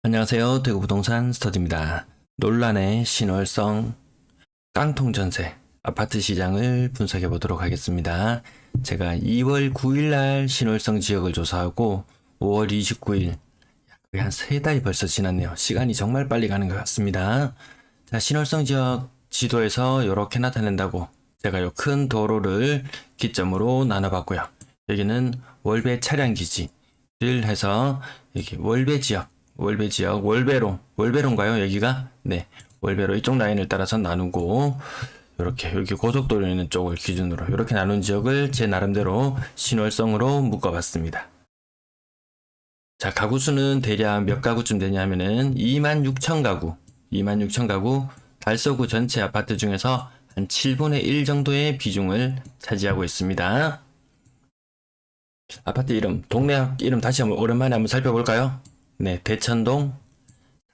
안녕하세요. 대구부동산 스터디입니다. 논란의 신월성 깡통 전세 아파트 시장을 분석해 보도록 하겠습니다. 제가 2월 9일 날 신월성 지역을 조사하고 5월 29일 거의 한 3달이 벌써 지났네요. 시간이 정말 빨리 가는 것 같습니다. 자, 신월성 지역 지도에서 이렇게 나타낸다고 제가 요 큰 도로를 기점으로 나눠봤고요. 여기는 월배 차량 기지를 해서 여기 월배 지역, 월배로인가요? 여기가? 네, 월배로 이쪽 라인을 따라서 나누고, 이렇게 여기 고속도로 있는 쪽을 기준으로 이렇게 나눈 지역을 제 나름대로 신월성으로 묶어봤습니다. 자, 가구 수는 대략 몇 가구쯤 되냐면은 26,000 가구, 달서구 전체 아파트 중에서 한 7분의 1 정도의 비중을 차지하고 있습니다. 아파트 이름, 동네 이름 다시 한번 오랜만에 한번 살펴볼까요? 네, 대천동,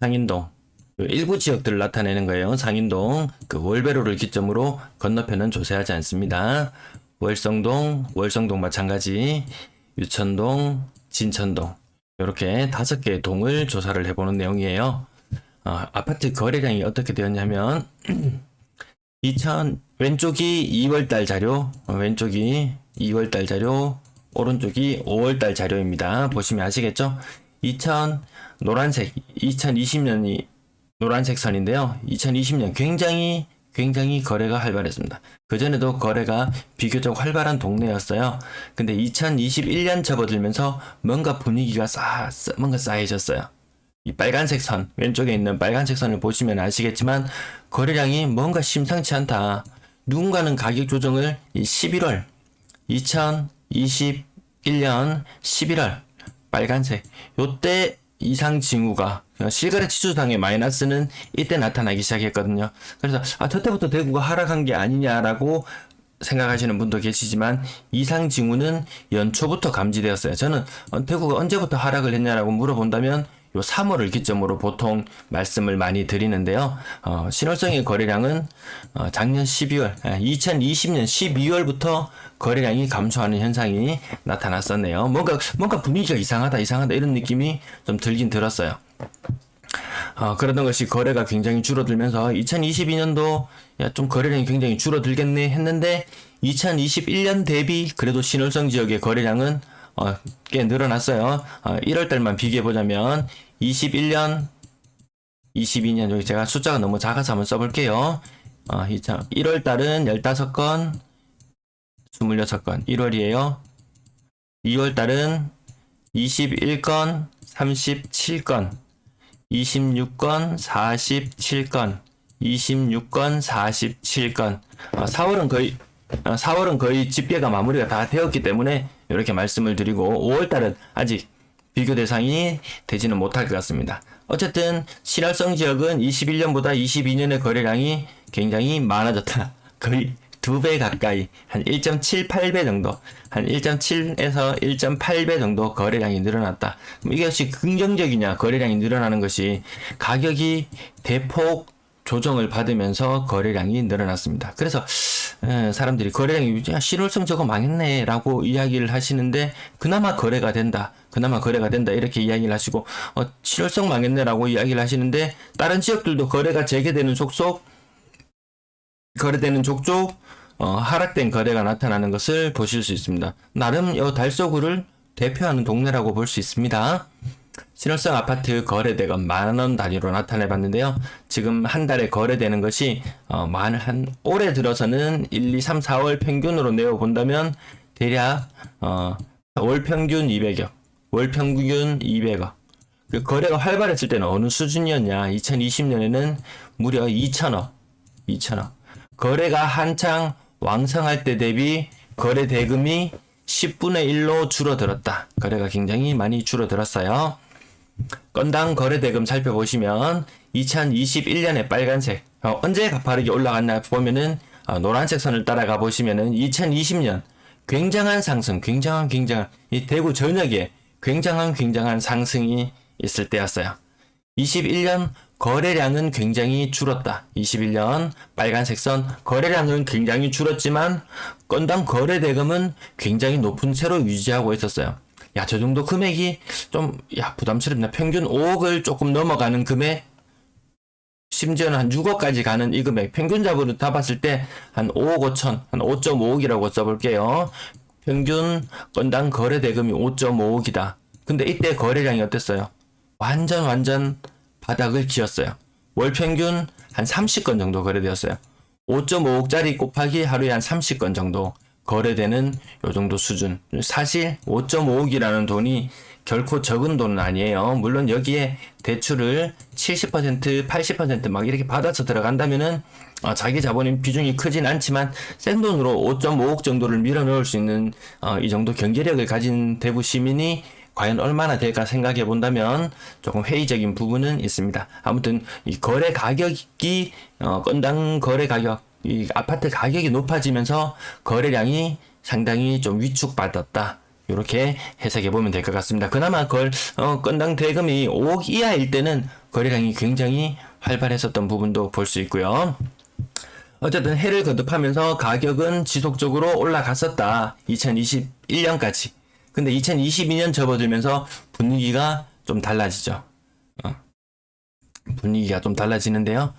상인동, 일부 지역들을 나타내는 거예요. 상인동, 그 월배로를 기점으로 건너편은 조세하지 않습니다. 월성동 마찬가지, 유천동, 진천동, 이렇게 5개의 동을 조사를 해보는 내용이에요. 아파트 거래량이 어떻게 되었냐면, 왼쪽이 2월달 자료, 오른쪽이 5월달 자료입니다. 보시면 아시겠죠? 2020년이 노란색 선인데요. 2020년 굉장히 거래가 활발했습니다. 그전에도 거래가 비교적 활발한 동네였어요. 근데 2021년 접어들면서 뭔가 분위기가 뭔가 싸해졌어요. 이 빨간색 선, 왼쪽에 있는 빨간색 선을 보시면 아시겠지만 거래량이 뭔가 심상치 않다. 누군가는 가격 조정을 2021년 11월 빨간색 요때 이상 징후가 실거래 치수상의 마이너스는 이때 나타나기 시작했거든요. 그래서 저때부터 대구가 하락한 게 아니냐라고 생각하시는 분도 계시지만 이상 징후는 연초부터 감지되었어요. 저는 대구가 언제부터 하락을 했냐라고 물어본다면 요 3월을 기점으로 보통 말씀을 많이 드리는데요. 신월성의 거래량은 작년 12월, 2020년 12월부터 거래량이 감소하는 현상이 나타났었네요. 뭔가 분위기가 이상하다 이런 느낌이 좀 들긴 들었어요. 그러던 것이 거래가 굉장히 줄어들면서 2022년도 좀 거래량이 굉장히 줄어들겠네 했는데 2021년 대비 그래도 신월성 지역의 거래량은 꽤 늘어났어요. 1월달만 비교해보자면 21년, 22년 여기 제가 숫자가 너무 작아서 한번 써볼게요. 1월달은 15건, 26건, 1월이에요. 2월달은 21건, 37건, 26건, 47건, 26건, 47건. 4월은 거의 집계가 마무리가 다 되었기 때문에 이렇게 말씀을 드리고 5월달은 아직 비교 대상이 되지는 못할 것 같습니다. 어쨌든 신월성 지역은 21년보다 22년의 거래량이 굉장히 많아졌다. 거의 2배 가까이 한 1.78배 정도, 한 1.7에서 1.8배 정도 거래량이 늘어났다. 이것이 긍정적이냐? 거래량이 늘어나는 것이 가격이 대폭 조정을 받으면서 거래량이 늘어났습니다. 그래서 사람들이 거래량이 신월성 저거 망했네 라고 이야기를 하시는데 그나마 거래가 된다 이렇게 이야기를 하시고 신월성 망했네 라고 이야기를 하시는데 다른 지역들도 거래가 재개되는 족족 하락된 거래가 나타나는 것을 보실 수 있습니다. 나름 이 달서구를 대표하는 동네라고 볼 수 있습니다. 신월성 아파트 거래대금 만원 단위로 나타내 봤는데요. 지금 한 달에 거래되는 것이 올해 들어서는 1, 2, 3, 4월 평균으로 내어 본다면 대략 월 평균 200억. 그 거래가 활발했을 때는 어느 수준이었냐? 2020년에는 무려 2천억. 거래가 한창 왕성할 때 대비 거래 대금이 10분의 1로 줄어들었다. 거래가 굉장히 많이 줄어들었어요. 건당 거래 대금 살펴보시면 2021년에 빨간색 언제 가파르게 올라갔나 보면은 노란색 선을 따라가 보시면은 2020년 굉장한 상승, 굉장한 이 대구 전역에 굉장한 상승이 있을 때였어요. 21년 거래량은 굉장히 줄었다. 21년 빨간색 선 거래량은 굉장히 줄었지만 건당 거래 대금은 굉장히 높은 채로 유지하고 있었어요. 야, 저 정도 금액이 좀, 야, 부담스럽나. 평균 5억을 조금 넘어가는 금액, 심지어는 한 6억까지 가는 이 금액, 평균 잡으로 잡았을 때 한 5억 5천, 한 5.5억이라고 써볼게요. 평균 건당 거래 대금이 5.5억이다. 근데 이때 거래량이 어땠어요? 완전 바닥을 기었어요. 월 평균 한 30건 정도 거래되었어요. 5.5억짜리 곱하기 하루에 한 30건 정도 거래되는 요 정도 수준. 사실 5.5억이라는 돈이 결코 적은 돈은 아니에요. 물론 여기에 대출을 70%, 80% 이렇게 받아서 들어간다면은 자기 자본의 비중이 크진 않지만 생돈으로 5.5억 정도를 밀어 넣을 수 있는 이 정도 경제력을 가진 대구 시민이 과연 얼마나 될까 생각해 본다면 조금 회의적인 부분은 있습니다. 아무튼 이 거래 가격이 건당 거래 가격, 이 아파트 가격이 높아지면서 거래량이 상당히 좀 위축받았다. 이렇게 해석해 보면 될 것 같습니다. 그나마 건당 대금이 5억 이하일 때는 거래량이 굉장히 활발했었던 부분도 볼 수 있고요. 어쨌든 해를 거듭하면서 가격은 지속적으로 올라갔었다. 2021년까지. 근데 2022년 접어들면서 분위기가 좀 달라지죠. 분위기가 좀 달라지는데요.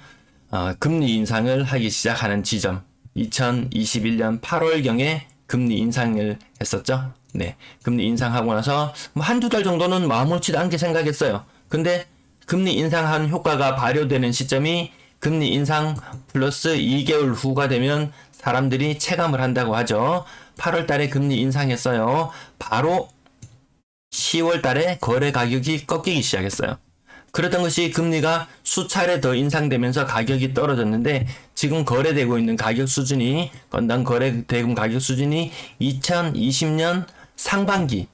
금리 인상을 하기 시작하는 지점. 2021년 8월경에 금리 인상을 했었죠. 네. 금리 인상하고 나서 한두 달 정도는 아무렇지도 않게 생각했어요. 근데 금리 인상한 효과가 발효되는 시점이 금리 인상 플러스 2개월 후가 되면 사람들이 체감을 한다고 하죠. 8월 달에 금리 인상했어요. 바로 10월 달에 거래 가격이 꺾이기 시작했어요. 그랬던 것이 금리가 수차례 더 인상되면서 가격이 떨어졌는데 지금 거래되고 있는 가격 수준이 건당 거래 대금 가격 수준이 2020년 상반기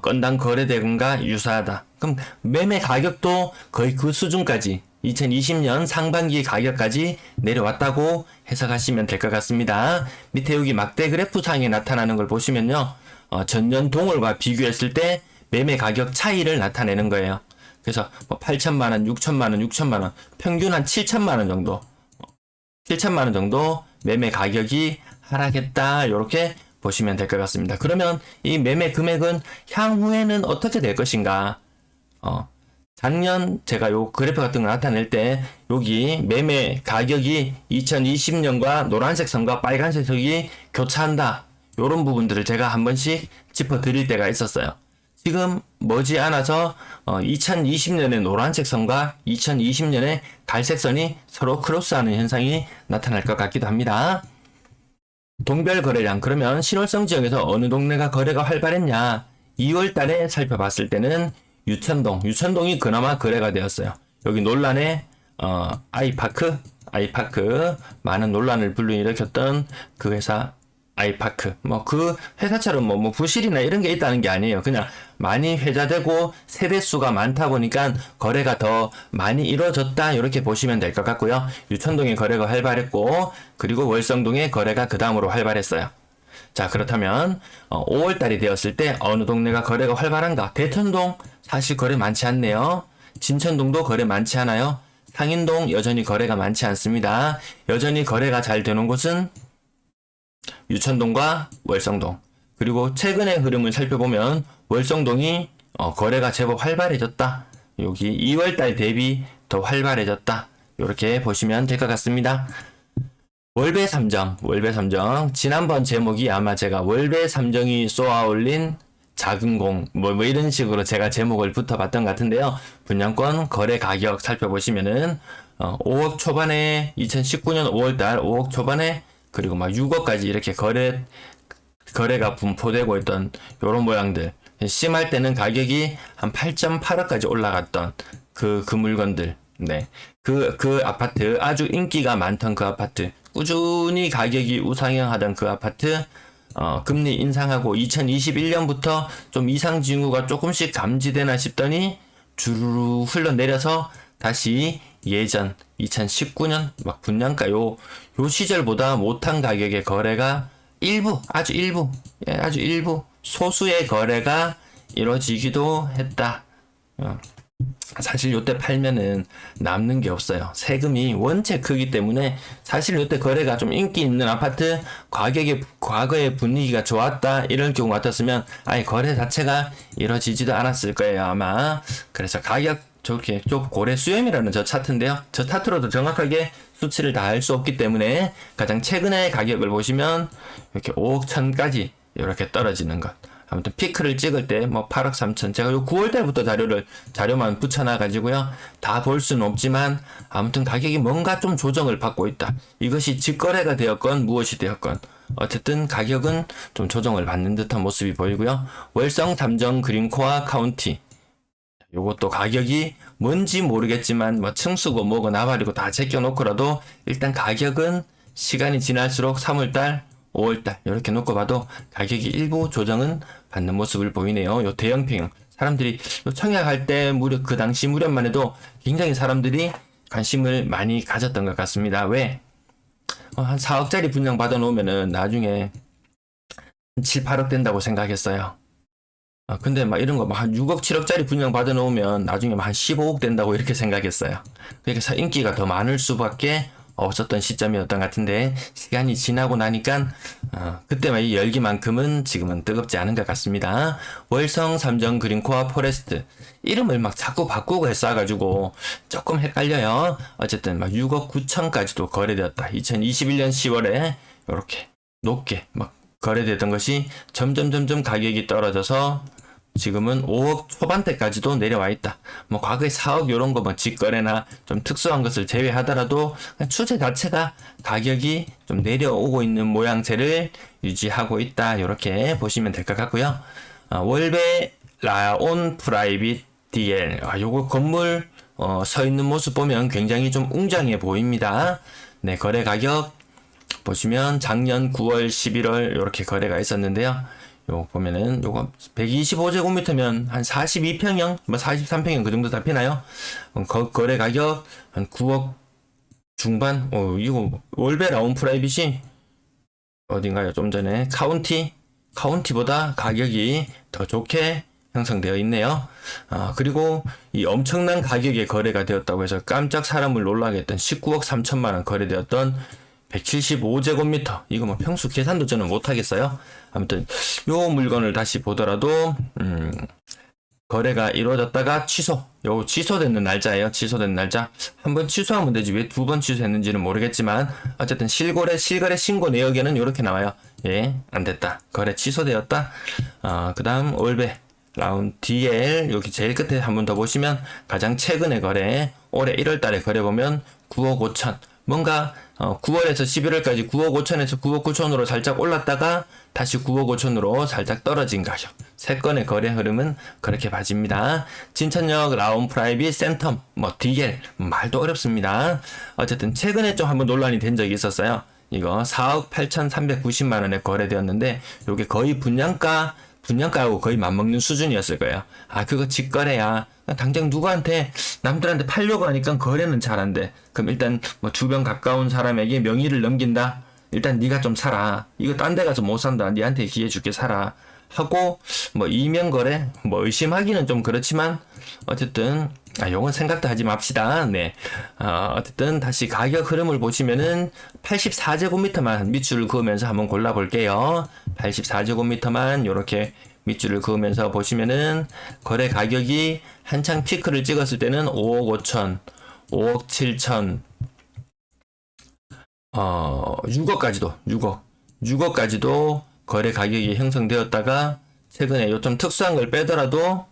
건당 거래 대금과 유사하다. 그럼 매매 가격도 거의 그 수준까지 2020년 상반기 가격까지 내려왔다고 해석하시면 될 것 같습니다. 밑에 여기 막대 그래프 상에 나타나는 걸 보시면요. 전년 동월과 비교했을 때 매매 가격 차이를 나타내는 거예요. 그래서 8천만 원, 6천만 원, 6천만 원, 평균 한 7천만 원 정도, 7천만 원 정도 매매 가격이 하락했다. 이렇게 보시면 될 것 같습니다. 그러면 이 매매 금액은 향후에는 어떻게 될 것인가? 작년 제가 요 그래프 같은 거 나타낼 때 여기 매매 가격이 2020년과 노란색 선과 빨간색 선이 교차한다. 요런 부분들을 제가 한 번씩 짚어 드릴 때가 있었어요. 지금 머지않아서 2020년의 노란색 선과 2020년의 갈색 선이 서로 크로스하는 현상이 나타날 것 같기도 합니다. 동별 거래량, 그러면 신월성 지역에서 어느 동네가 거래가 활발했냐? 2월 달에 살펴봤을 때는 유천동이 그나마 거래가 되었어요. 여기 논란에 아이파크 많은 논란을 불러일으켰던 그 회사 아이파크, 그 회사처럼 부실이나 이런 게 있다는 게 아니에요. 그냥 많이 회자되고 세대수가 많다 보니까 거래가 더 많이 이루어졌다. 이렇게 보시면 될 것 같고요. 유천동의 거래가 활발했고, 그리고 월성동의 거래가 그 다음으로 활발했어요. 자, 그렇다면 5월달이 되었을 때 어느 동네가 거래가 활발한가? 대천동 사실 거래 많지 않네요. 진천동도 거래 많지 않아요. 상인동 여전히 거래가 많지 않습니다. 여전히 거래가 잘 되는 곳은 유천동과 월성동. 그리고 최근의 흐름을 살펴보면 월성동이 거래가 제법 활발해졌다. 여기 2월달 대비 더 활발해졌다. 이렇게 보시면 될 것 같습니다. 월배 삼정. 지난번 제목이 아마 제가 월배 삼정이 쏘아올린 작은 공, 이런 식으로 제가 제목을 붙어봤던 것 같은데요. 분양권 거래 가격 살펴보시면은 5억 초반에 2019년 5월달 5억 초반에 그리고 6억까지 이렇게 거래가 분포되고 있던 요런 모양들. 심할 때는 가격이 한 8.8억까지 올라갔던 그 물건들. 네. 그 아파트, 아주 인기가 많던 그 아파트, 꾸준히 가격이 우상향하던 그 아파트, 금리 인상하고 2021년부터 좀 이상 징후가 조금씩 감지되나 싶더니 주르르 흘러내려서 다시 예전 2019년 분양가 요 시절보다 못한 가격의 거래가 아주 일부 소수의 거래가 이루어지기도 했다. 사실 요때 팔면은 남는 게 없어요. 세금이 원체 크기 때문에 사실 요때 거래가 좀 인기 있는 아파트 가격이 과거에 분위기가 좋았다 이런 경우 같았으면 아예 거래 자체가 이루어지지도 않았을 거예요 아마. 그래서 가격 저렇게 좀 고래 수렴이라는 저 차트인데요. 저 차트로도 정확하게 수치를 다 알 수 없기 때문에 가장 최근의 가격을 보시면 이렇게 5억 천까지 이렇게 떨어지는 것. 아무튼 피크를 찍을 때 뭐 8억 3천 제가 요 9월 달부터 자료만 붙여놔 가지고요 다 볼 수는 없지만 아무튼 가격이 뭔가 좀 조정을 받고 있다. 이것이 직거래가 되었건 무엇이 되었건 어쨌든 가격은 좀 조정을 받는 듯한 모습이 보이고요. 월성 잠정 그린코아 카운티 요것도 가격이 뭔지 모르겠지만 뭐 층수고 뭐고 나발이고 다 제껴놓고라도 일단 가격은 시간이 지날수록 3월달 5월달 이렇게 놓고 봐도 가격이 일부 조정은 받는 모습을 보이네요. 요 대형평형 사람들이 요 청약할 때 무려 그 당시 무렵만 해도 굉장히 사람들이 관심을 많이 가졌던 것 같습니다. 왜? 한 4억짜리 분양 받아 놓으면은 나중에 7, 8억 된다고 생각했어요. 근데 막 이런 거 막 한 6억, 7억짜리 분양 받아 놓으면 나중에 막 한 15억 된다고 이렇게 생각했어요. 그러니까 인기가 더 많을 수밖에 없었던 시점이었던 것 같은데 시간이 지나고 나니까 그때만 이 열기만큼은 지금은 뜨겁지 않은 것 같습니다. 월성 삼정 그린코아 포레스트 이름을 막 자꾸 바꾸고 했어가지고 조금 헷갈려요. 어쨌든 막 6억 9천까지도 거래되었다. 2021년 10월에 이렇게 높게 막 거래되던 것이 점점 가격이 떨어져서 지금은 5억 초반대까지도 내려와 있다. 뭐 과거에 4억 요런 거 뭐 직거래나 좀 특수한 것을 제외하더라도 추세 자체가 가격이 좀 내려오고 있는 모양새를 유지하고 있다. 이렇게 보시면 될 것 같고요. 월베 라온 프라이빗 DL 요거 건물 서 있는 모습 보면 굉장히 좀 웅장해 보입니다. 네, 거래 가격 보시면 작년 9월, 11월 이렇게 거래가 있었는데요. 요 보면은 요거 125제곱미터면 한 42평형, 뭐 43평형 그 정도 잡히나요? 거래 가격 한 9억 중반. 이거 월베 라운 프라이빗이 어딘가요? 좀 전에 카운티보다 가격이 더 좋게 형성되어 있네요. 그리고 이 엄청난 가격에 거래가 되었다고 해서 깜짝 사람을 놀라게 했던 19억 3천만 원 거래되었던 175제곱미터 이거 뭐 평수 계산도 저는 못하겠어요. 아무튼 요 물건을 다시 보더라도 거래가 이루어졌다가 요 취소되는 날짜예요. 취소된 날짜 한번 취소하면 되지 왜 두 번 취소했는지는 모르겠지만 어쨌든 실거래 신고 내역에는 이렇게 나와요. 예, 안 됐다. 거래 취소되었다. 그 다음 올베 라운 DL 여기 제일 끝에 한 번 더 보시면 가장 최근의 거래 올해 1월 달에 거래 보면 9억 5천 뭔가 9월에서 11월까지 9억 5천에서 9억 9천으로 살짝 올랐다가 다시 9억 5천으로 살짝 떨어진 가격. 세 건의 거래 흐름은 그렇게 봐집니다. 진천역 라온 프라이빗 센텀 뭐 DL 말도 어렵습니다. 어쨌든 최근에 좀 한번 논란이 된 적이 있었어요. 이거 4억 8,390만 원에 거래되었는데 이게 거의 분양가하고 거의 맞먹는 수준이었을 거예요. 그거 직거래야. 당장 누구한테 남들한테 팔려고 하니까 거래는 잘 안 돼. 그럼 일단 뭐 주변 가까운 사람에게 명의를 넘긴다. 일단 네가 좀 사라. 이거 딴 데 가서 못 산다. 니한테 기회 줄게 사라. 하고 뭐 이면 거래 뭐 의심하기는 좀 그렇지만 어쨌든 요건 생각도 하지 맙시다. 네. 어쨌든 다시 가격 흐름을 보시면은 84제곱미터만 밑줄을 그으면서 한번 골라볼게요. 84제곱미터만 요렇게 밑줄을 그으면서 보시면은 거래 가격이 한창 피크를 찍었을 때는 5억 5천, 5억 7천, 6억까지도 거래 가격이 형성되었다가 최근에 요 좀 특수한 걸 빼더라도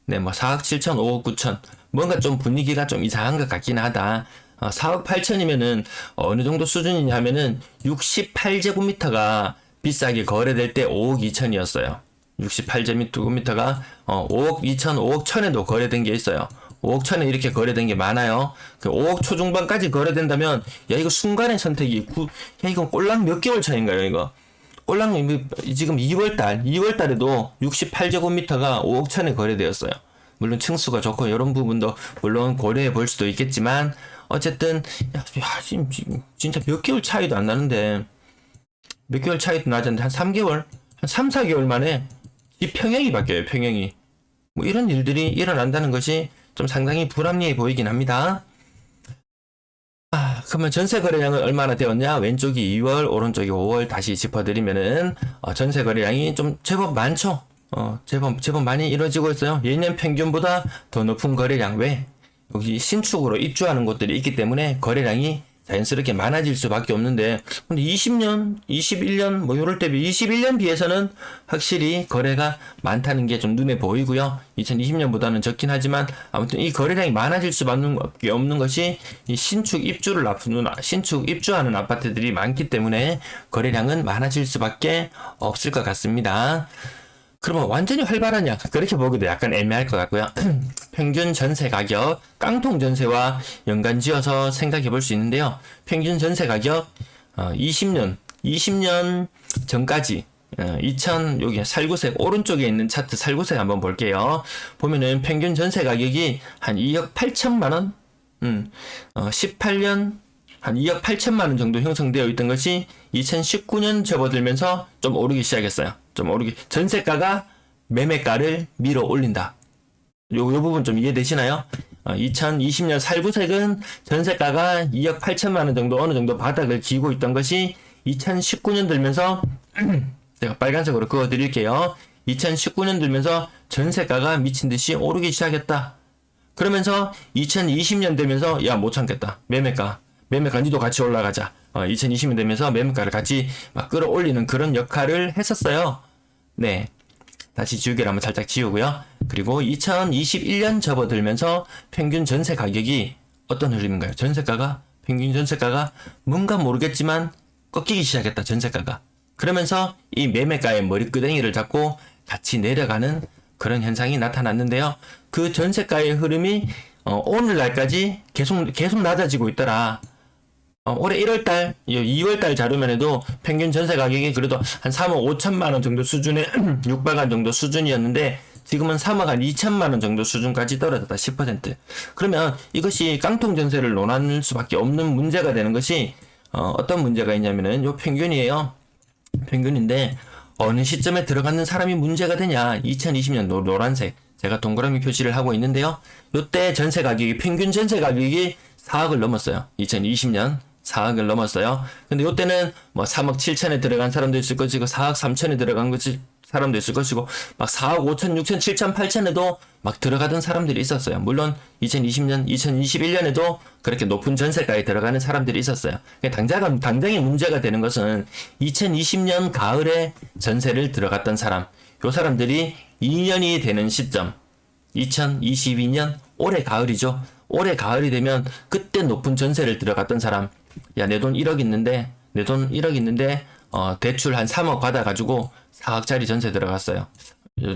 네, 뭐 4억 7천, 5억 9천 뭔가 좀 분위기가 좀 이상한 것 같긴 하다. 4억 8천이면은 어느 정도 수준이냐 하면은 68제곱미터가 비싸게 거래될 때 5억 2천이었어요. 68제곱미터가 5억 2천, 5억 천에도 거래된 게 있어요. 5억 천에 이렇게 거래된 게 많아요. 5억 초중반까지 거래된다면 야 이거 순간의 선택이 야 이건 꼴랑 몇 개월 차인가요 이거? 꼴랑 지금 2월달에도 68제곱미터가 5억 천에 거래되었어요. 물론 층수가 좋고 이런 부분도 물론 고려해 볼 수도 있겠지만 어쨌든 야 지금 진짜 몇 개월 차이도 안 나는데 몇 개월 차이도 나지 않는데 한 3개월? 한 3, 4개월 만에 이 평형이 바뀌어요. 평형이. 뭐 이런 일들이 일어난다는 것이 좀 상당히 불합리해 보이긴 합니다. 그러면 전세 거래량은 얼마나 되었냐? 왼쪽이 2월, 오른쪽이 5월 다시 짚어드리면은 전세 거래량이 좀 제법 많죠. 제법 많이 이루어지고 있어요. 예년 평균보다 더 높은 거래량. 왜? 여기 신축으로 입주하는 곳들이 있기 때문에 거래량이 자연스럽게 많아질 수밖에 없는데, 근데 20년, 21년, 뭐 요럴 때 21년 비해서는 확실히 거래가 많다는 게 좀 눈에 보이고요. 2020년보다는 적긴 하지만 아무튼 이 거래량이 많아질 수밖에 없는 것이 이 신축 입주하는 아파트들이 많기 때문에 거래량은 많아질 수밖에 없을 것 같습니다. 그러면 완전히 활발하냐? 그렇게 보기도 약간 애매할 것 같고요. 평균 전세 가격, 깡통 전세와 연관 지어서 생각해 볼 수 있는데요. 평균 전세 가격, 20년 전까지, 여기 살구색, 오른쪽에 있는 차트 살구색 한번 볼게요. 보면은 평균 전세 가격이 한 2억 8천만 원? 18년, 한 2억 8천만 원 정도 형성되어 있던 것이 2019년 접어들면서 좀 오르기 시작했어요. 전세가가 매매가를 밀어 올린다. 요 부분 좀 이해되시나요? 2020년 살구색은 전세가가 2억 8천만 원 정도 어느 정도 바닥을 기고 있던 것이 2019년 들면서 제가 빨간색으로 그어 드릴게요. 2019년 들면서 전세가가 미친 듯이 오르기 시작했다. 그러면서 2020년 되면서 야 못 참겠다. 매매가 니도 같이 올라가자. 2020년 되면서 매매가를 같이 막 끌어올리는 그런 역할을 했었어요. 네. 다시 지우개를 한번 살짝 지우고요. 그리고 2021년 접어들면서 평균 전세 가격이 어떤 흐름인가요? 평균 전세가가 뭔가 모르겠지만 꺾이기 시작했다. 전세가가. 그러면서 이 매매가의 머리끄댕이를 잡고 같이 내려가는 그런 현상이 나타났는데요. 그 전세가의 흐름이 오늘날까지 계속 낮아지고 있더라. 올해 1월달, 2월달 자료만 해도 평균 전세 가격이 그래도 한 3억 5천만 원 정도 수준에 육박한 정도 수준이었는데 지금은 3억 한 2천만 원 정도 수준까지 떨어졌다. 10%. 그러면 이것이 깡통 전세를 논할 수밖에 없는 문제가 되는 것이 어떤 문제가 있냐면은 요 평균이에요. 평균인데 어느 시점에 들어가는 사람이 문제가 되냐. 2020년 노란색. 제가 동그라미 표시를 하고 있는데요. 요때 전세 가격이 평균 전세 가격이 4억을 넘었어요. 2020년 4억을 넘었어요. 근데 요때는 뭐 3억 7천에 들어간 사람도 있을 것이고 4억 3천에 들어간 사람도 있을 것이고 막 4억 5천, 6천, 7천, 8천에도 막 들어가던 사람들이 있었어요. 물론 2020년, 2021년에도 그렇게 높은 전세가에 들어가는 사람들이 있었어요. 당장의 문제가 되는 것은 2020년 가을에 전세를 들어갔던 사람, 요 사람들이 2년이 되는 시점, 2022년 올해 가을이죠. 올해 가을이 되면 그때 높은 전세를 들어갔던 사람, 야, 내 돈 1억 있는데 대출 한 3억 받아가지고 4억짜리 전세 들어갔어요.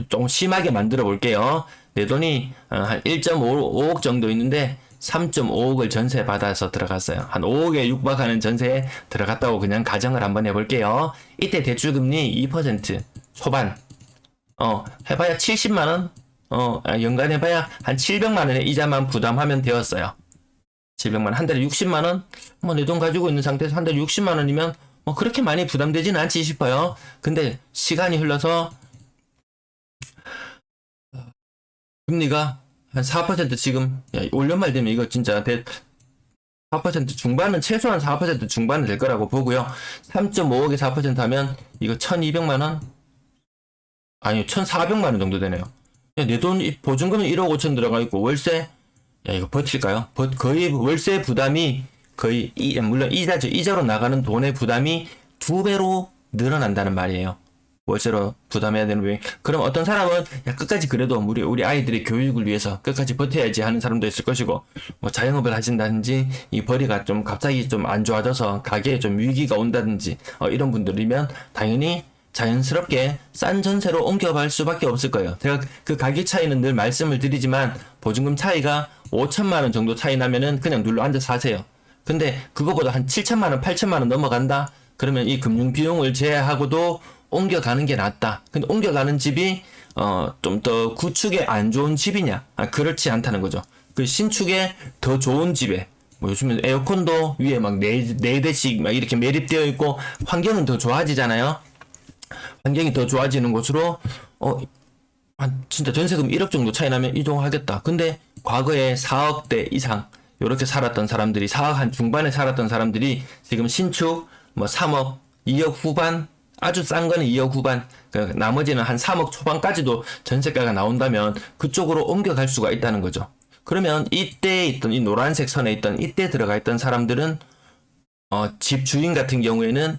좀 심하게 만들어 볼게요. 내 돈이 한 1.5억 정도 있는데 3.5억을 전세 받아서 들어갔어요. 한 5억에 육박하는 전세에 들어갔다고 그냥 가정을 한번 해볼게요. 이때 대출금리 2% 초반. 해봐야 70만원? 연간 해봐야 한 700만원의 이자만 부담하면 되었어요. 700만원, 한 달에 60만원? 뭐 내 돈 가지고 있는 상태에서 한 달에 60만원이면 뭐 그렇게 많이 부담되진 않지 싶어요. 근데 시간이 흘러서 금리가 한 4% 지금, 올 연말 되면 이거 진짜 4% 중반은, 최소한 4% 중반은 될 거라고 보고요. 3.5억에 4% 하면 이거 1200만원? 아니요, 1400만원 정도 되네요. 내 돈 보증금은 1억 5천 들어가 있고 월세, 이거 버틸까요? 거의 월세 부담이 거의 물론 이자죠. 이자로 나가는 돈의 부담이 2배로 늘어난다는 말이에요. 월세로 부담해야 되는 왜? 그럼 어떤 사람은 끝까지 그래도 우리 아이들의 교육을 위해서 끝까지 버텨야지 하는 사람도 있을 것이고, 뭐 자영업을 하신다든지 이 벌이가 좀 갑자기 좀 안 좋아져서 가게에 좀 위기가 온다든지 이런 분들이면 당연히 자연스럽게 싼 전세로 옮겨갈 수밖에 없을 거예요. 제가 그 가격 차이는 늘 말씀을 드리지만 보증금 차이가 5천만 원 정도 차이 나면은 그냥 눌러 앉아서 사세요. 근데 그거보다 한 7천만 원, 8천만 원 넘어간다? 그러면 이 금융 비용을 제외하고도 옮겨가는 게 낫다. 근데 옮겨가는 집이 좀 더 구축에 안 좋은 집이냐? 그렇지 않다는 거죠. 그 신축에 더 좋은 집에, 뭐 요즘에 에어컨도 위에 막 4대씩 막 이렇게 매립되어 있고 환경은 더 좋아지잖아요. 환경이 더 좋아지는 곳으로 한 진짜 전세금 1억 정도 차이 나면 이동하겠다. 근데 과거에 4억대 이상 요렇게 살았던 사람들이 4억 한 중반에 살았던 사람들이 지금 신축 뭐 3억, 2억 후반 아주 싼 거는 2억 후반 그 나머지는 한 3억 초반까지도 전세가가 나온다면 그쪽으로 옮겨갈 수가 있다는 거죠. 그러면 이때 있던 이 노란색 선에 있던 이때 들어가 있던 사람들은 집 주인 같은 경우에는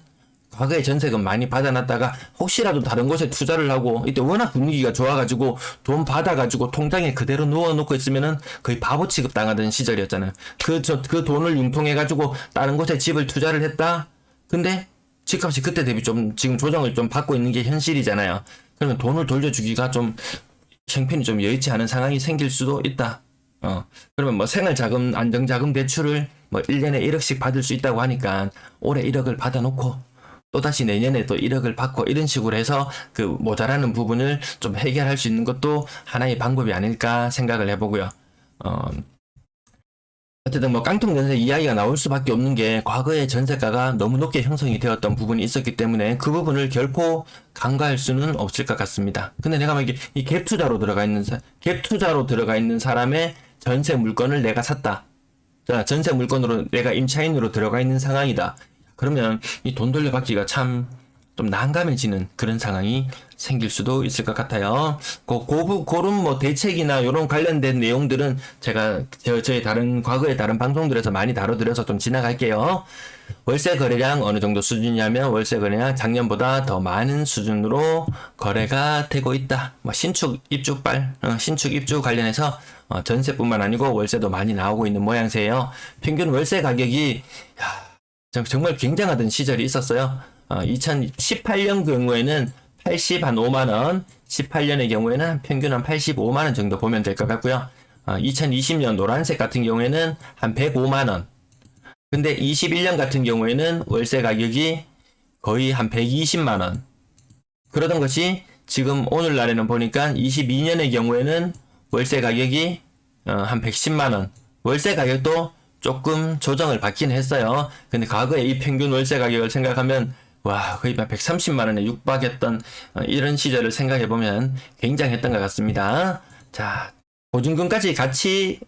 과거에 전세금 많이 받아놨다가 혹시라도 다른 곳에 투자를 하고 이때 워낙 분위기가 좋아가지고 돈 받아가지고 통장에 그대로 누워놓고 있으면은 거의 바보 취급 당하던 시절이었잖아요. 그 돈을 융통해가지고 다른 곳에 집을 투자를 했다? 근데 집값이 그때 대비 좀 지금 조정을 좀 받고 있는 게 현실이잖아요. 그러면 돈을 돌려주기가 좀 형편이 좀 여의치 않은 상황이 생길 수도 있다. 그러면 뭐 생활자금, 안정자금 대출을 뭐 1년에 1억씩 받을 수 있다고 하니까 올해 1억을 받아놓고 또다시 내년에 또 1억을 받고 이런 식으로 해서 그 모자라는 부분을 좀 해결할 수 있는 것도 하나의 방법이 아닐까 생각을 해보고요. 어쨌든 뭐 깡통 전세 이야기가 나올 수밖에 없는 게 과거에 전세가가 너무 높게 형성이 되었던 부분이 있었기 때문에 그 부분을 결코 간과할 수는 없을 것 같습니다. 근데 내가 만약에 이 갭 투자로 들어가 있는 사람의 전세 물건을 내가 샀다. 자, 전세 물건으로 내가 임차인으로 들어가 있는 상황이다. 그러면 이 돈 돌려받기가 참 좀 난감해지는 그런 상황이 생길 수도 있을 것 같아요. 그런 뭐 대책이나 이런 관련된 내용들은 제가 저의 과거의 다른 방송들에서 많이 다뤄드려서 좀 지나갈게요. 월세 거래량 어느 정도 수준이냐면 월세 거래량 작년보다 더 많은 수준으로 거래가 되고 있다. 뭐 신축 입주 관련해서 전세뿐만 아니고 월세도 많이 나오고 있는 모양새예요. 평균 월세 가격이 정말 굉장하던 시절이 있었어요. 2018년 경우에는 85만원, 18년의 경우에는 평균 한 85만원 정도 보면 될 것 같고요. 2020년 노란색 같은 경우에는 한 105만원. 근데 21년 같은 경우에는 월세 가격이 거의 한 120만원. 그러던 것이 지금 오늘날에는 보니까 22년의 경우에는 월세 가격이 한 110만원. 월세 가격도 조금 조정을 받긴 했어요. 근데 과거에 이 평균 월세 가격을 생각하면 와 거의 130만원에 육박했던 이런 시절을 생각해보면 굉장했던 것 같습니다. 자, 보증금까지 같이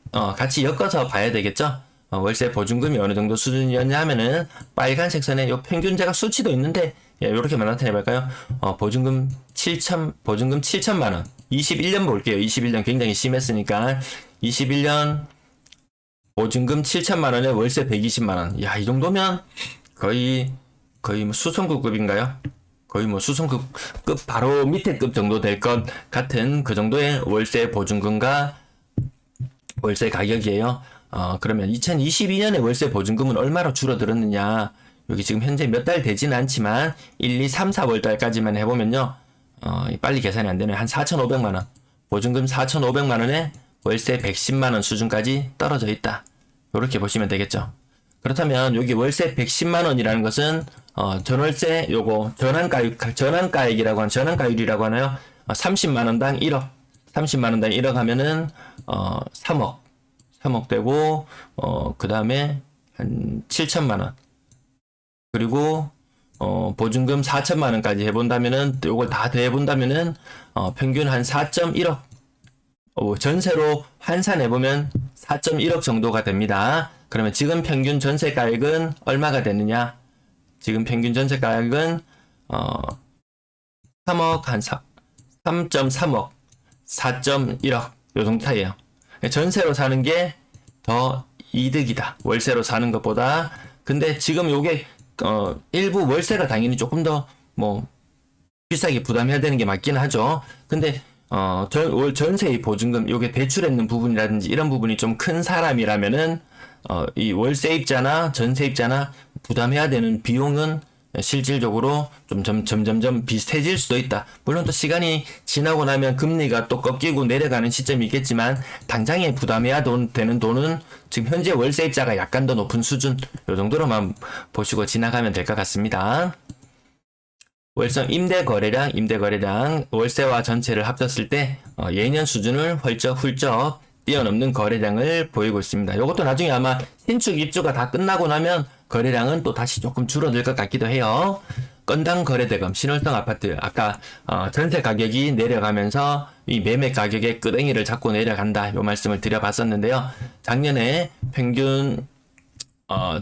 엮어서 봐야 되겠죠. 월세 보증금이 어느 정도 수준이었냐 하면은 빨간색 선에 요 평균자가 수치도 있는데 요렇게만 나타내볼까요? 보증금 7천만원 21년 볼게요. 21년 굉장히 심했으니까 21년 보증금 7천만원에 월세 120만원. 야, 이 정도면 거의 뭐 수성구급인가요? 거의 뭐 수성급 바로 밑에 급 정도 될 것 같은 그 정도의 월세 보증금과 월세 가격이에요. 그러면 2022년에 월세 보증금은 얼마로 줄어들었느냐? 여기 지금 현재 몇 달 되지는 않지만 1, 2, 3, 4월 달까지만 해보면요. 빨리 계산이 안 되네요. 한 4,500만원. 보증금 4,500만원에 월세 110만원 수준까지 떨어져 있다. 이렇게 보시면 되겠죠. 그렇다면 여기 월세 110만원이라는 것은 전월세 요거 전환가율이라고 하나요? 30만원당 1억 30만원당 1억 하면은 3억 되고 그 다음에 한 7천만원 그리고 보증금 4천만원까지 해본다면은 요걸 다 더해본다면은 평균 한 4.1억 전세로 환산해보면 4.1억 정도가 됩니다. 그러면 지금 평균 전세 가액은 얼마가 되느냐? 지금 평균 전세 가액은 3억 한 3.3억 4.1억 요 정도 차이에요. 전세로 사는 게 더 이득이다. 월세로 사는 것보다. 근데 지금 요게 일부 월세가 당연히 조금 더 뭐 비싸게 부담해야 되는 게 맞긴 하죠. 근데 전세의 보증금 요게 대출했는 부분이라든지 이런 부분이 좀 큰 사람이라면은 이 월세입자나 전세입자나 부담해야 되는 비용은 실질적으로 좀 점점점 비슷해질 수도 있다. 물론 또 시간이 지나고 나면 금리가 또 꺾이고 내려가는 시점이 있겠지만 당장에 부담해야 되는 돈은 지금 현재 월세입자가 약간 더 높은 수준 요 정도로만 보시고 지나가면 될 것 같습니다. 월성 임대거래량 월세와 전체를 합쳤을 때 예년 수준을 훌쩍 뛰어넘는 거래량을 보이고 있습니다. 이것도 나중에 아마 신축 입주가 다 끝나고 나면 거래량은 또 다시 조금 줄어들 것 같기도 해요. 건당 거래대금, 신월성 아파트, 아까 전세 가격이 내려가면서 이 매매 가격의 끄댕이를 잡고 내려간다, 요 말씀을 드려봤었는데요. 작년에 평균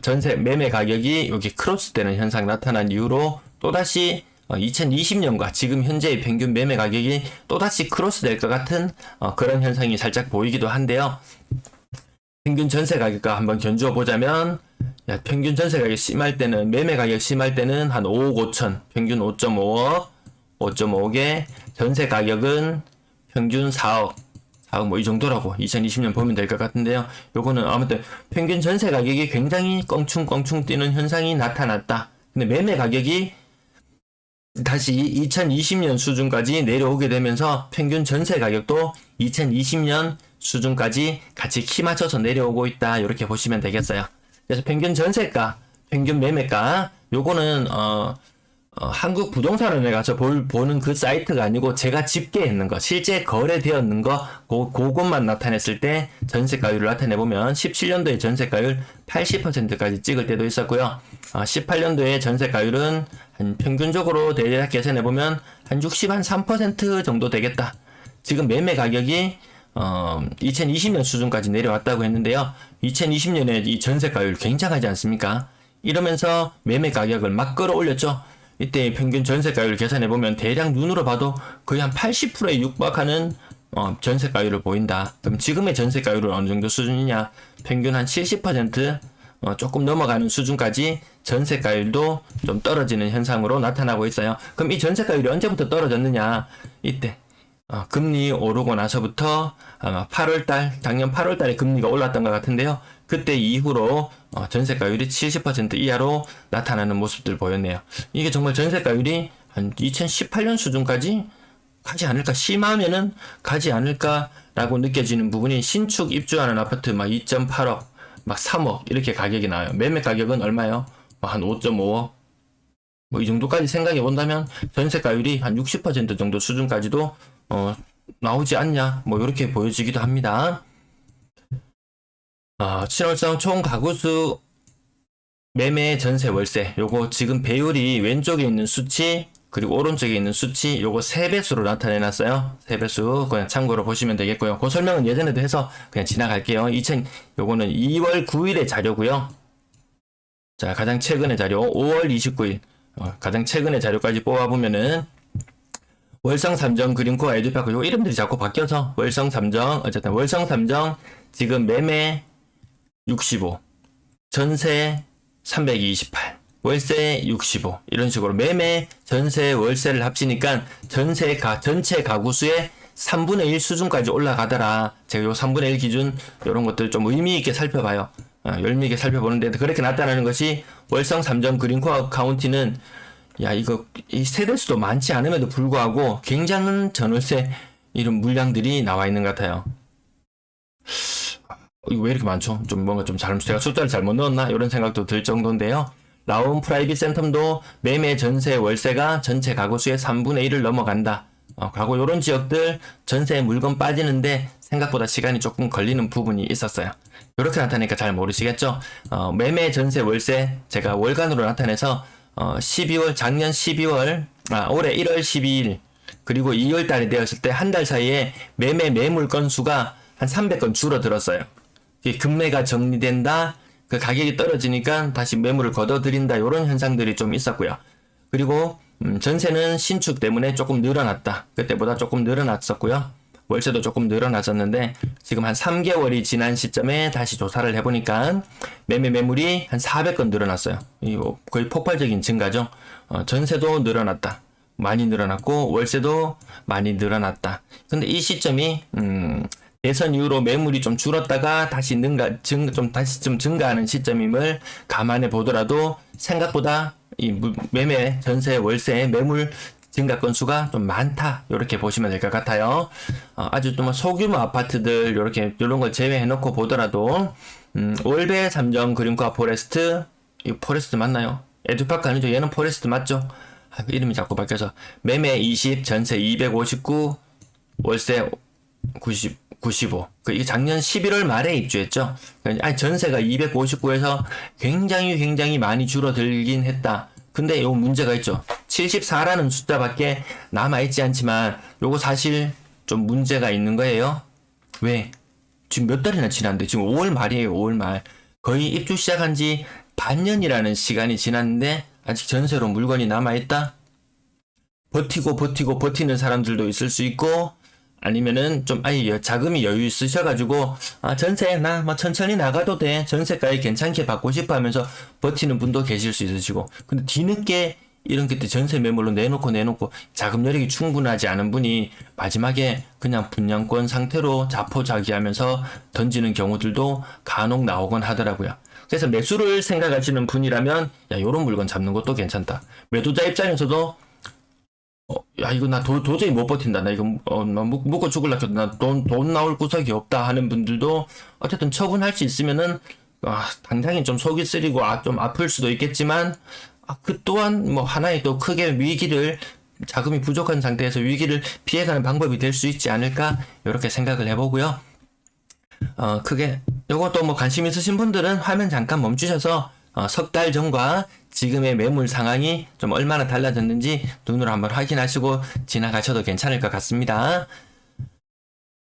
전세 매매 가격이 여기 크로스되는 현상 나타난 이후로 또다시 2020년과 지금 현재의 평균 매매 가격이 또다시 크로스될 것 같은 그런 현상이 살짝 보이기도 한데요. 평균 전세 가격과 한번 견주어 보자면, 평균 전세 가격 심할 때는, 매매 가격 심할 때는 한 5억 5천, 평균 5.5억, 5.5억에 전세 가격은 평균 4억 뭐 이 정도라고 2020년 보면 될 것 같은데요. 요거는 아무튼 평균 전세 가격이 굉장히 껑충껑충 뛰는 현상이 나타났다. 근데 매매 가격이 다시 2020년 수준까지 내려오게 되면서 평균 전세 가격도 2020년 수준까지 같이 키 맞춰서 내려오고 있다, 이렇게 보시면 되겠어요. 그래서 평균 전세가, 평균 매매가, 요거는 한국 부동산원에 가서 보는 그 사이트가 아니고 제가 집계했는 거, 실제 거래되었는 거, 그것만 나타냈을 때 전세가율을 나타내보면 17년도에 전세가율 80%까지 찍을 때도 있었고요. 18년도에 전세가율은 한 평균적으로 대략 계산해보면 한 3% 정도 되겠다. 지금 매매 가격이 2020년 수준까지 내려왔다고 했는데요. 2020년에 이 전세가율 굉장하지 않습니까? 이러면서 매매 가격을 막 끌어올렸죠. 이때 평균 전세가율 계산해보면 대략 눈으로 봐도 거의 한 80%에 육박하는 전세가율을 보인다. 그럼 지금의 전세가율은 어느 정도 수준이냐? 평균 한 70%, 조금 넘어가는 수준까지 전세가율도 좀 떨어지는 현상으로 나타나고 있어요. 그럼 이 전세가율이 언제부터 떨어졌느냐? 이때 금리 오르고 나서부터 아마 작년 8월달에 금리가 올랐던 것 같은데요. 그때 이후로 전세가율이 70% 이하로 나타나는 모습들 보였네요. 이게 정말 전세가율이 한 2018년 수준까지 가지 않을까, 심하면은 가지 않을까라고 느껴지는 부분이, 신축 입주하는 아파트 막 2.8억, 막 3억 이렇게 가격이 나와요. 매매 가격은 얼마예요? 한 5.5억. 뭐 이 정도까지 생각해 본다면 전세가율이 한 60% 정도 수준까지도 나오지 않냐, 뭐 이렇게 보여지기도 합니다. 친월성 총 가구수 매매 전세 월세, 요거 지금 배율이 왼쪽에 있는 수치 그리고 오른쪽에 있는 수치, 요거 3배수로 나타내 놨어요. 3배수 그냥 참고로 보시면 되겠고요. 그 설명은 예전에도 해서 그냥 지나갈게요. 요거는 2월 9일의 자료고요. 자, 가장 최근의 자료 5월 29일, 가장 최근의 자료까지 뽑아보면은 월성 3정 그린코어 에듀파크, 요 이름들이 자꾸 바뀌어서 월성 3정, 어쨌든 월성 3정 지금 매매 65, 전세 328, 월세 65, 이런 식으로 매매, 전세, 월세를 합치니까 전체 가구 수의 3분의 1 수준까지 올라가더라. 제가 요 3분의 1 기준 요런 것들 좀 의미 있게 살펴봐요. 열미 있게 살펴보는데 그렇게 나타나는 것이 월성 3정 그린코어 카운티는, 이 세대수도 많지 않음에도 불구하고 굉장한 전월세 이런 물량들이 나와 있는 것 같아요. 이거 왜 이렇게 많죠? 제가 숫자를 잘못 넣었나? 이런 생각도 들 정도인데요. 라온 프라이빗 센텀도 매매, 전세, 월세가 전체 가구 수의 3분의 1을 넘어간다. 가구 요런 지역들 전세 물건 빠지는데 생각보다 시간이 조금 걸리는 부분이 있었어요. 이렇게 나타내니까 잘 모르시겠죠? 매매, 전세, 월세 제가 월간으로 나타내서 작년 12월, 올해 1월 12일 그리고 2월 달이 되었을 때 한 달 사이에 매물 건수가 한 300건 줄어들었어요. 금매가 정리된다, 그 가격이 떨어지니까 다시 매물을 걷어들인다, 이런 현상들이 좀 있었고요. 그리고 전세는 신축 때문에 조금 늘어났다. 그때보다 조금 늘어났었고요. 월세도 조금 늘어났었는데 지금 한 3개월이 지난 시점에 다시 조사를 해보니까 매물이 한 400건 늘어났어요. 거의 폭발적인 증가죠. 전세도 늘어났다, 많이 늘어났고 월세도 많이 늘어났다. 근데 이 시점이 대선 이후로 매물이 좀 줄었다가 다시 좀 증가하는 시점임을 감안해 보더라도 생각보다 이 매매, 전세, 월세 매물 증가 건수가 좀 많다, 이렇게 보시면 될 것 같아요. 아주 좀 소규모 아파트들 이런 걸 제외해 놓고 보더라도 월배 3정 그린코어 포레스트, 이 포레스트 맞나요? 에듀파크 아니죠? 얘는 포레스트 맞죠? 이름이 자꾸 바뀌어서 매매 20, 전세 259, 월세 95. 이게 작년 11월 말에 입주했죠. 전세가 259에서 굉장히 많이 줄어들긴 했다. 근데 요 문제가 있죠. 74라는 숫자밖에 남아있지 않지만 요거 사실 좀 문제가 있는 거예요. 왜? 지금 몇 달이나 지났는데 지금 5월 말이에요. 5월 말. 거의 입주 시작한 지 반년이라는 시간이 지났는데 아직 전세로 물건이 남아있다? 버티는 사람들도 있을 수 있고 아니면은 좀 아예 자금이 여유 있으셔가지고 전세 나 뭐 천천히 나가도 돼 전세가에 괜찮게 받고 싶어 하면서 버티는 분도 계실 수 있으시고 근데 뒤늦게 이런 그때 전세 매물로 내놓고 자금 여력이 충분하지 않은 분이 마지막에 그냥 분양권 상태로 자포자기하면서 던지는 경우들도 간혹 나오곤 하더라고요. 그래서 매수를 생각하시는 분이라면 야 요런 물건 잡는 것도 괜찮다. 매도자 입장에서도 야, 이거 나 도저히 못 버틴다. 나 이거, 나 묶어 죽을라 해도 나 돈 나올 구석이 없다 하는 분들도 어쨌든 처분할 수 있으면은, 당장에 좀 속이 쓰리고, 좀 아플 수도 있겠지만, 그 또한 뭐 하나의 또 크게 자금이 부족한 상태에서 위기를 피해가는 방법이 될 수 있지 않을까, 이렇게 생각을 해보고요. 크게, 요것도 뭐 관심 있으신 분들은 화면 잠깐 멈추셔서, 석 달 전과 지금의 매물 상황이 좀 얼마나 달라졌는지 눈으로 한번 확인하시고 지나가셔도 괜찮을 것 같습니다.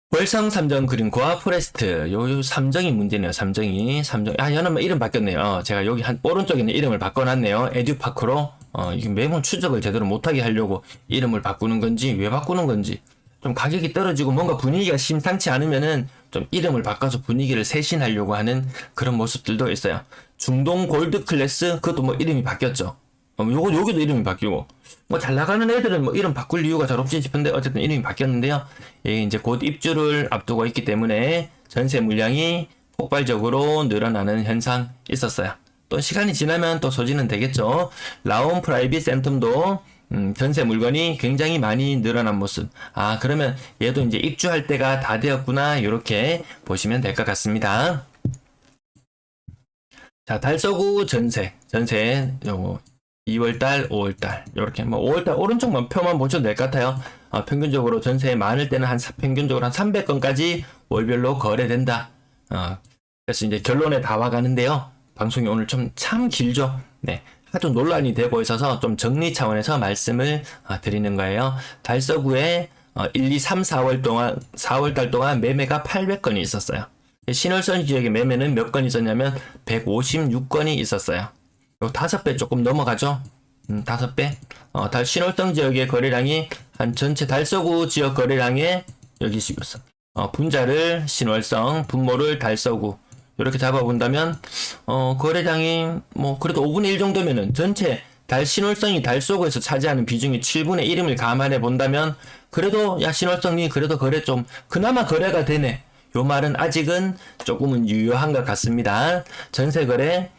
월성 삼정 그린코아 포레스트 요 삼정이 문제네요. 삼정이 얘는 뭐 이름 바뀌었네요. 제가 여기 오른쪽에 있는 이름을 바꿔놨네요. 에듀파크로 이게 매물 추적을 제대로 못하게 하려고 이름을 바꾸는 건지 왜 바꾸는 건지 좀 가격이 떨어지고 뭔가 분위기가 심상치 않으면은 좀 이름을 바꿔서 분위기를 쇄신하려고 하는 그런 모습들도 있어요. 중동 골드 클래스 그것도 뭐 이름이 바뀌었죠. 여기도 이름이 바뀌고 뭐 잘 나가는 애들은 뭐 이름 바꿀 이유가 잘 없지 싶은데 어쨌든 이름이 바뀌었는데요. 이제 곧 입주를 앞두고 있기 때문에 전세 물량이 폭발적으로 늘어나는 현상 있었어요. 또 시간이 지나면 또 소진은 되겠죠. 라온 프라이빗 센텀도 전세 물건이 굉장히 많이 늘어난 모습. 그러면 얘도 이제 입주할 때가 다 되었구나. 이렇게 보시면 될 것 같습니다. 자, 달서구 전세 요거 2월달, 5월달 이렇게 뭐 5월달 오른쪽만 표만 보셔도 될 것 같아요. 평균적으로 전세 많을 때는 평균적으로 한 300건까지 월별로 거래된다. 그래서 이제 결론에 다 와가는데요. 방송이 오늘 참 길죠. 네. 하도 논란이 되고 있어서 좀 정리 차원에서 말씀을 드리는 거예요. 달서구에 1, 2, 3, 4월달 동안 매매가 800건이 있었어요. 신월선 지역의 매매는 몇 건 있었냐면 156건이 있었어요. 요 5배 조금 넘어가죠. 5배. 신월성 지역의 거래량이 한 전체 달서구 지역 거래량의 여기 있어. 분자를 신월성, 분모를 달서구 이렇게 잡아본다면 거래량이 뭐 그래도 5분의 1 정도면은 전체 신월성이 달서구에서 차지하는 비중이 7분의 1임을 감안해 본다면 그래도 신월성이 그래도 거래 좀 그나마 거래가 되네. 요 말은 아직은 조금은 유효한 것 같습니다. 전세 거래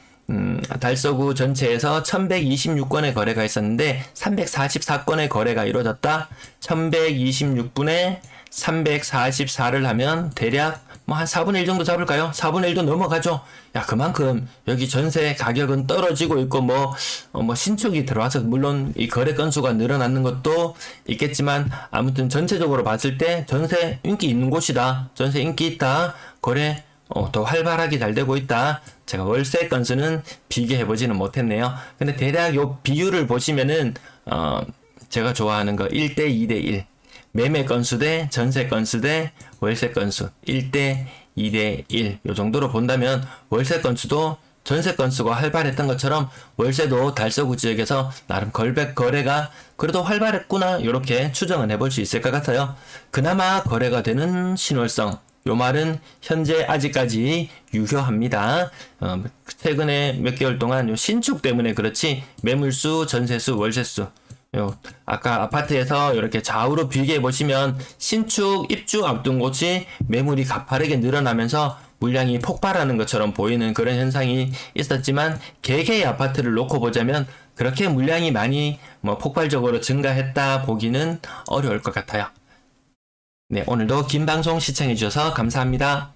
달서구 전체에서 1126건의 거래가 있었는데 344건의 거래가 이루어졌다. 1126분에 344를 하면 대략 뭐 한 4분의 1 정도 잡을까요? 4분의 1도 넘어가죠. 그만큼 여기 전세 가격은 떨어지고 있고 뭐 신축이 들어와서 물론 이 거래 건수가 늘어나는 것도 있겠지만 아무튼 전체적으로 봤을 때 전세 인기 있는 곳이다. 전세 인기 있다. 거래 더 활발하게 잘 되고 있다. 제가 월세 건수는 비교해보지는 못했네요. 근데 대략 요 비율을 보시면은 제가 좋아하는 거 1대 2대 1 매매 건수 대 전세 건수 대 월세 건수 1대 2대 1 요 정도로 본다면 월세 건수도 전세 건수가 활발했던 것처럼 월세도 달서구 지역에서 나름 거래가 그래도 활발했구나 이렇게 추정은 해볼 수 있을 것 같아요. 그나마 거래가 되는 신월성 요 말은 현재 아직까지 유효합니다. 최근에 몇 개월 동안 요 신축 때문에 그렇지 매물수, 전세수, 월세수 아까 아파트에서 이렇게 좌우로 비교해 보시면 신축 입주 앞둔 곳이 매물이 가파르게 늘어나면서 물량이 폭발하는 것처럼 보이는 그런 현상이 있었지만 개개의 아파트를 놓고 보자면 그렇게 물량이 많이 폭발적으로 증가했다 보기는 어려울 것 같아요. 네, 오늘도 긴 방송 시청해 주셔서 감사합니다.